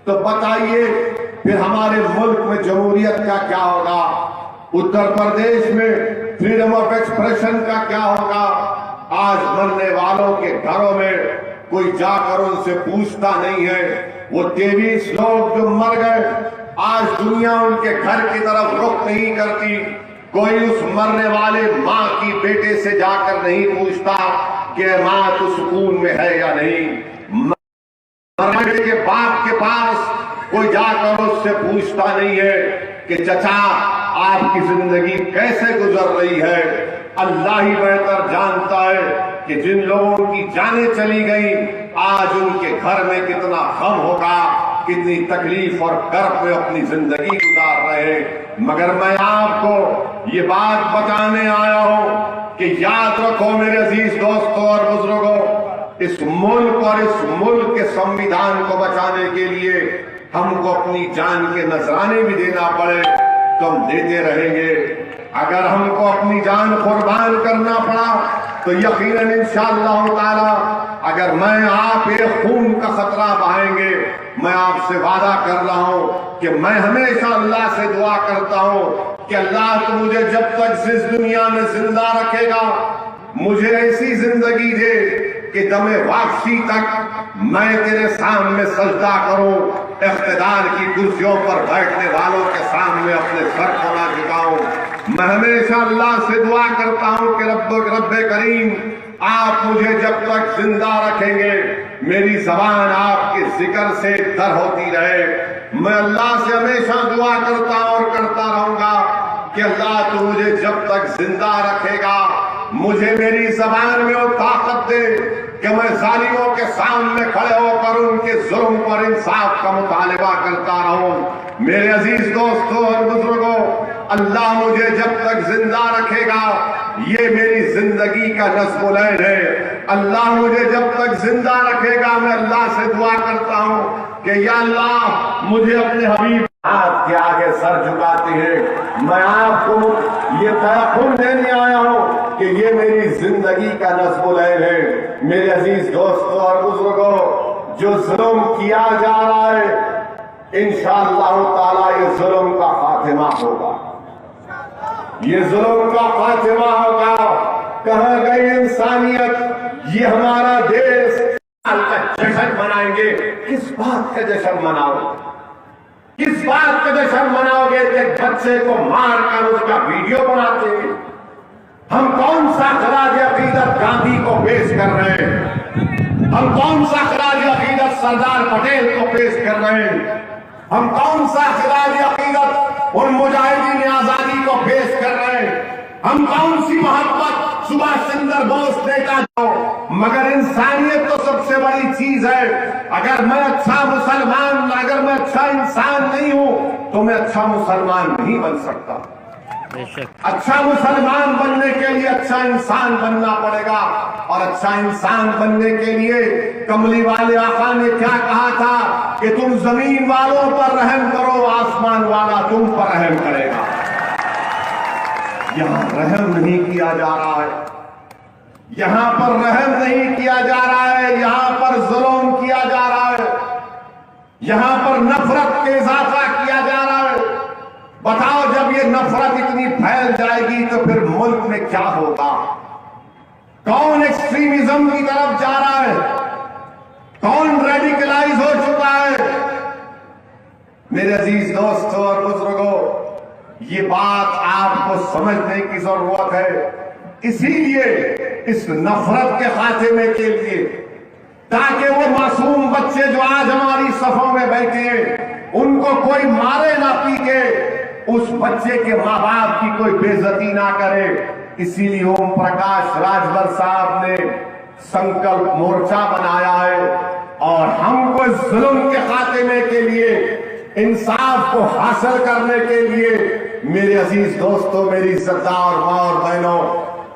تو بتائیے پھر ہمارے ملک میں جمہوریت کا کیا ہوگا؟ اتر پردیش میں فریڈم آف ایکسپریشن کا کیا ہوگا؟ آج مرنے والوں کے گھروں میں کوئی جا کر ان سے پوچھتا نہیں ہے۔ وہ 23 لوگ جو مر گئے، آج دنیا ان کے گھر کی طرف رخ نہیں کرتی۔ کوئی اس مرنے والے ماں کی بیٹے سے جا کر نہیں پوچھتا کہ ماں تو سکون میں ہے یا نہیں۔ مرنے کے باپ کے پاس کوئی جا کر اس سے پوچھتا نہیں ہے کہ چچا آپ کی زندگی کیسے گزر رہی ہے۔ اللہ ہی بہتر جانتا ہے کہ جن لوگوں کی جانیں چلی گئیں آج ان کے گھر میں کتنا غم ہوگا، کتنی تکلیف اور کرب میں اپنی زندگی گزار رہے۔ مگر میں آپ کو یہ بات بتانے آیا ہوں کہ یاد رکھو میرے عزیز دوستوں اور بزرگوں، اس ملک اور اس ملک کے سنویدھان کو بچانے کے لیے ہم کو اپنی جان کے نذرانے بھی دینا پڑے تو ہم دیتے رہیں گے۔ اگر ہم کو اپنی جان قربان کرنا پڑا تو یقیناً انشاءاللہ تعالی اگر میں آپ ایک خون کا خطرہ بہائیں گے، میں آپ سے وعدہ کر رہا ہوں کہ میں ہمیشہ اللہ سے دعا کرتا ہوں کہ اللہ تو مجھے جب تک اس دنیا میں زندہ رکھے گا مجھے ایسی زندگی دے کہ دم واپسی تک میں تیرے سامنے سجدہ کروں، اقتدار کی کرسیوں پر بیٹھنے والوں کے سامنے اپنے سر کو نہ جھکاؤں۔ میں ہمیشہ اللہ سے دعا کرتا ہوں کہ رب کریم آپ مجھے جب تک زندہ رکھیں گے میری زبان آپ کے ذکر سے تر ہوتی رہے۔ میں اللہ سے ہمیشہ دعا کرتا ہوں اور کرتا رہوں گا کہ اللہ تو مجھے جب تک زندہ رکھے گا مجھے میری زبان میں وہ طاقت دے کہ میں ظالموں کے سامنے کھڑے ہو کر ان کے ظلم پر انصاف کا مطالبہ کرتا رہوں۔ میرے عزیز دوستوں اور بزرگوں، اللہ مجھے جب تک زندہ رکھے گا یہ میری زندگی کا نصب العین ہے۔ اللہ مجھے جب تک زندہ رکھے گا میں اللہ سے دعا کرتا ہوں کہ یا اللہ مجھے اپنے حبیب آپ کے آگے سر جھکاتے ہیں۔ میں آپ کو یہ تیقن دینے آیا ہوں کہ یہ میری زندگی کا نصب العین ہے۔ میرے عزیز دوستوں اور بزرگوں، جو ظلم کیا جا رہا ہے انشاءاللہ تعالی یہ ظلم کا خاتمہ ہوگا، یہ ظلم کا خاتمہ ہوگا۔ کہاں گئی انسانیت؟ یہ ہمارا دیش کا جشن منائیں گے۔ کس بات کا جشن مناؤ؟ کس بات کا جشن مناؤ گے کہ بچے کو مار کر اس کا ویڈیو بناتے ہیں؟ ہم کون سا خراج عقیدت گاندھی کو پیش کر رہے ہیں؟ ہم کون سا خراج عقیدت سردار پٹیل کو پیش کر رہے ہیں؟ ہم کون سا خراج عقیدت ان مجاہدین آزادی کو پیش کر رہے ہیں؟ ہم کون سی محبت سبھاش چندر بوس نیتا جو؟ مگر انسانیت تو سب سے بڑی چیز ہے۔ اگر میں اچھا مسلمان، اگر میں اچھا انسان نہیں ہوں تو میں اچھا مسلمان نہیں بن سکتا۔ اچھا مسلمان بننے کے لیے اچھا انسان بننا پڑے گا، اور اچھا انسان بننے کے لیے کملی والے آقا نے کیا کہا تھا کہ تم زمین والوں پر رحم کرو، آسمان والا تم پر رحم کرے گا۔ یہاں رحم نہیں کیا جا رہا ہے، یہاں پر رحم نہیں کیا جا رہا ہے، یہاں پر ظلم کیا جا رہا ہے، یہاں پر نفرت کے اضافہ کیا جا رہا ہے۔ بتاؤ جب یہ نفرت اتنی پھیل جائے گی تو پھر ملک میں کیا ہوگا؟ کون ایکسٹریمزم کی طرف جا رہا ہے؟ کون ریڈیکلائز ہو چکا ہے؟ میرے عزیز دوستوں اور بزرگوں، یہ بات آپ کو سمجھنے کی ضرورت ہے۔ اسی لیے اس نفرت کے خاتمے کے لیے، تاکہ وہ معصوم بچے جو آج ہماری صفوں میں بیٹھے ہیں ان کو کوئی مارے نہ پیٹے، اس بچے کے ماں باپ کی کوئی بے عزتی نہ کرے، اسی لیے اوم پرکاش راجبر صاحب نے سنکلپ مورچہ بنایا ہے، اور ہم کو اس ظلم کے خاتمے کے لیے، انصاف کو حاصل کرنے کے لیے، میرے عزیز دوستوں، میری عزتدار ماں اور بہنوں،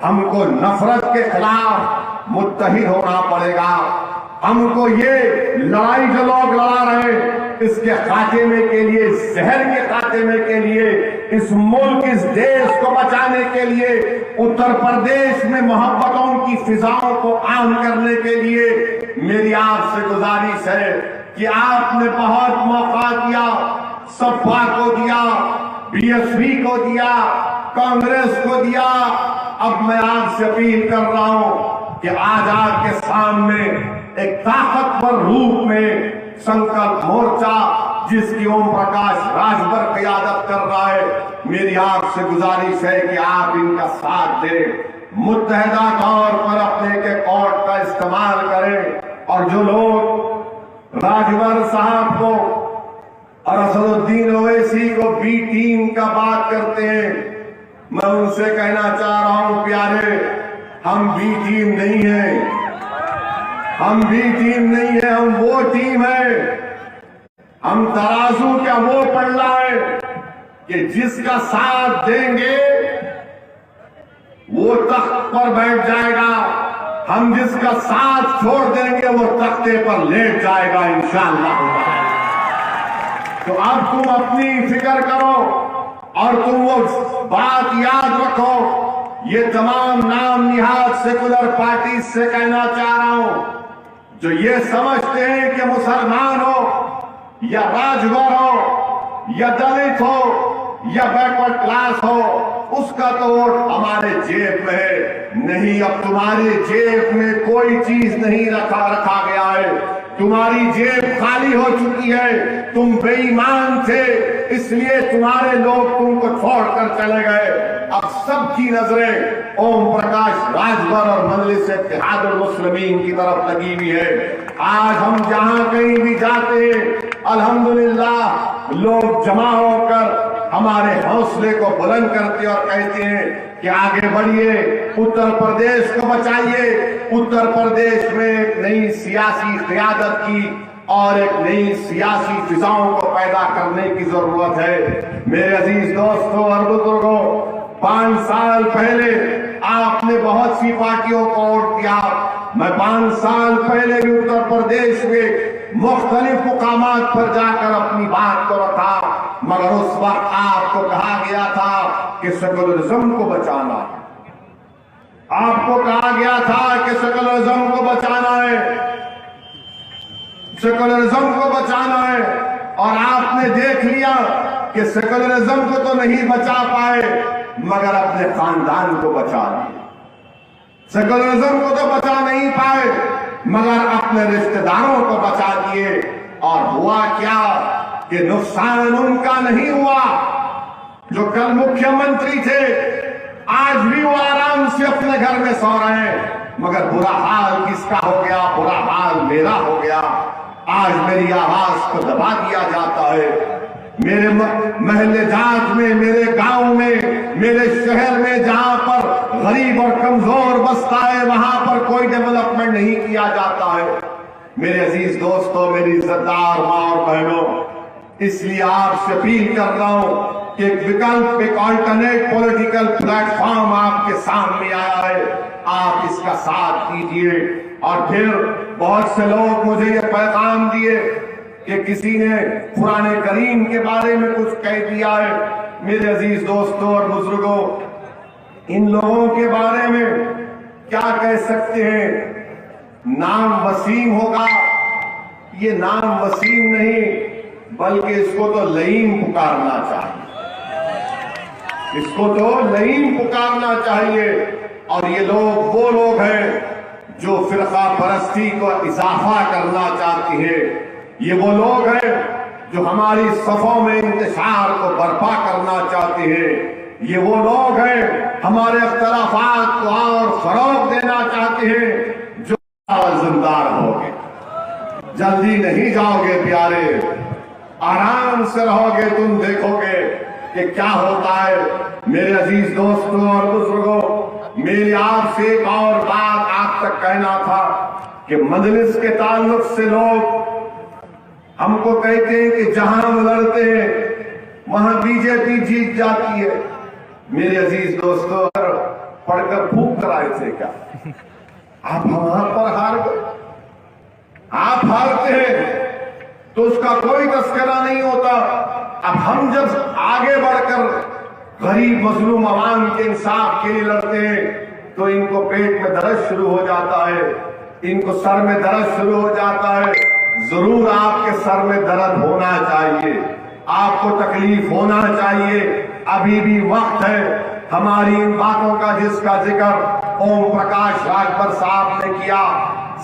ہم کو نفرت کے خلاف متحد ہونا پڑے گا۔ ہم کو یہ لڑائی جو لوگ لڑا رہے ہیں اس کے خاتمے کے لیے، زہر کے خاتمے کے لیے، اس ملک، اس دیش کو بچانے کے لیے، اتر پردیش میں محبتوں کی فضاؤں کو عام کرنے کے لیے میری آپ سے گزارش ہے کہ آپ نے بہت موقع دیا، سپا کو دیا، بی ایس پی کو دیا، کانگریس کو دیا۔ اب میں آپ سے اپیل کر رہا ہوں کہ آج آپ کے سامنے ایک طاقتور روپ میں سنکلپ مورچہ جس کی اوم پرکاش راجبھر قیادت کر رہا ہے، میری آپ سے گزارش ہے کہ آپ ان کا ساتھ دیں، متحدہ طور پر اپنے کے کوٹ کا استعمال کریں، اور جو لوگ راجبھر صاحب کو اور اسد الدین اویسی کو بی ٹیم کا بات کرتے ہیں، میں ان سے کہنا چاہ رہا ہوں پیارے، ہم بی ٹیم نہیں ہیں، ہم بی ٹیم نہیں ہیں، ہم وہ ٹیم ہے، ہم ترازو کیا وہ پلڑا ہے کہ جس کا ساتھ دیں گے وہ تخت پر بیٹھ جائے گا، ہم جس کا ساتھ چھوڑ دیں گے وہ تختے پر لیٹ جائے گا انشاءاللہ۔ تو اب تم اپنی فکر کرو اور تم وہ بات یاد رکھو، یہ تمام نام نہاد سیکولر پارٹی سے کہنا چاہ رہا ہوں جو یہ سمجھتے ہیں کہ مسلمان ہو یا راجبھر ہو یا دلت ہو یا بیکورڈ کلاس ہو، اس کا تو ووٹ ہمارے جیب میں ہے نہیں۔ اب تمہاری جیب میں کوئی چیز نہیں رکھا گیا ہے، تمہاری جیب خالی ہو چکی ہے، تم بے ایمان تھے اس لیے تمہارے لوگ تم کو چھوڑ کر چلے گئے۔ اب سب کی نظریں اوم پرکاش راجبھر اور مجلس اتحاد المسلمین کی طرف لگی ہوئی ہے۔ آج ہم جہاں کہیں بھی جاتے ہیں الحمدللہ لوگ جمع ہو کر ہمارے حوصلے کو بلند کرتے اور کہتے ہیں کہ آگے بڑھیے، اتر پردیش کو بچائیے۔ اتر پردیش میں ایک نئی سیاسی قیادت کی اور ایک نئی سیاسی فضاؤں کو پیدا کرنے کی ضرورت ہے۔ میرے عزیز دوستوں اور بزرگوں، 5 سال پہلے آپ نے بہت سی پارٹیوں کو ووٹ دیا، میں 5 سال پہلے بھی اتر پردیش میں مختلف مقامات پر جا کر اپنی بات کو رکھا، مگر اس وقت آپ کو کہا گیا تھا کہ سیکولرزم کو بچانا ہے، آپ کو کہا گیا تھا کہ سیکولرزم کو بچانا ہے، سیکولرزم کو بچانا ہے، اور آپ نے دیکھ لیا کہ سیکولرزم کو تو نہیں بچا پائے مگر اپنے خاندان کو بچا لیا۔ سیکولرزم کو تو بچا نہیں پائے مگر اپنے رشتہ داروں کو بچا دیے، اور ہوا کیا کہ نقصان ان کا نہیں ہوا جو کل مکھیہ منتری تھے، آج بھی وہ آرام سے اپنے گھر میں سو رہے ہیں، مگر برا حال کس کا ہو گیا؟ برا حال میرا ہو گیا۔ آج میری آواز کو دبا دیا جاتا ہے، میرے محلے جات میں، میرے گاؤں میں، میرے شہر میں جہاں پر غریب اور کمزور بستا ہے وہاں پر کوئی ڈیولپمنٹ نہیں کیا جاتا ہے۔ میرے عزیز دوستوں، میری عزتدار ماں اور بہنوں، اس لیے آپ سے اپیل کر رہا ہوں کہ ایک وکلپ، ایک آلٹرنیٹ پولیٹیکل پلیٹ فارم آپ کے سامنے آیا ہے، آپ اس کا ساتھ دیجئے۔ اور پھر بہت سے لوگ مجھے یہ پیغام دیے کہ کسی نے قرآن کریم کے بارے میں کچھ کہہ دیا ہے۔ میرے عزیز دوستوں اور بزرگوں، ان لوگوں کے بارے میں کیا کہہ سکتے ہیں؟ نام وسیم ہوگا، یہ نام وسیم نہیں بلکہ اس کو تو لئیم پکارنا چاہیے، اس کو تو لئیم پکارنا چاہیے۔ اور یہ لوگ وہ لوگ ہیں جو فرقہ پرستی کو اضافہ کرنا چاہتی ہے، یہ وہ لوگ ہیں جو ہماری صفوں میں انتشار کو برپا کرنا چاہتے ہیں، یہ وہ لوگ ہیں ہمارے اختلافات کو اور فروغ دینا چاہتے ہیں، جو زندار ہوگے، جلدی نہیں جاؤ گے پیارے، آرام سے رہو گے، تم دیکھو گے کہ کیا ہوتا ہے۔ میرے عزیز دوستوں اور بزرگوں، میری آپ سے ایک اور بات آپ تک کہنا تھا کہ مجلس کے تعلق سے لوگ ہم کو کہتے ہیں کہ جہاں ہم لڑتے ہیں وہاں بی جے پی جیت جاتی ہے۔ میرے عزیز دوستوں، پڑھ کر پھونک کر آئے تھے کیا آپ وہاں پر ہار گئے؟ آپ ہارتے ہیں تو اس کا کوئی تذکرہ نہیں ہوتا۔ اب ہم جب آگے بڑھ کر غریب مظلوم عوام کے انصاف کے لیے لڑتے ہیں تو ان کو پیٹ میں درد شروع ہو جاتا ہے، ان کو سر میں درد شروع ہو جاتا ہے، ضرور آپ کے سر میں درد ہونا چاہیے، آپ کو تکلیف ہونا چاہیے، ابھی بھی وقت ہے۔ ہماری ان باتوں کا جس کا ذکر اوم پرکاش راجبر صاحب نے کیا،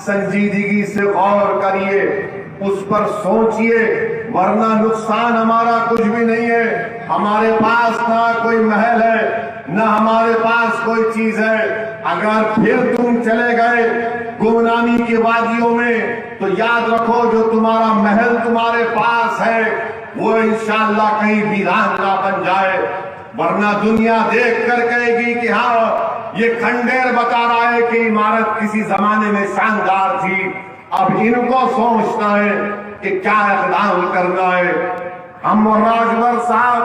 سنجیدگی سے غور کریے، اس پر سوچئے، ورنہ نقصان ہمارا کچھ بھی نہیں ہے۔ ہمارے پاس نہ کوئی محل ہے، نہ ہمارے پاس کوئی چیز ہے۔ اگر پھر تم چلے گئے گمنامی کی وادیوں میں تو یاد رکھو جو تمہارا محل تمہارے پاس ہے وہ انشاءاللہ کہیں ویران نہ بن جائے، ورنہ دنیا دیکھ کر کہے گی کہ ہاں یہ کھنڈیر بتا رہا ہے کہ عمارت کسی زمانے میں شاندار تھی۔ اب ان کو سوچنا ہے کہ کیا اقدام کرنا ہے۔ ہم راجبر صاحب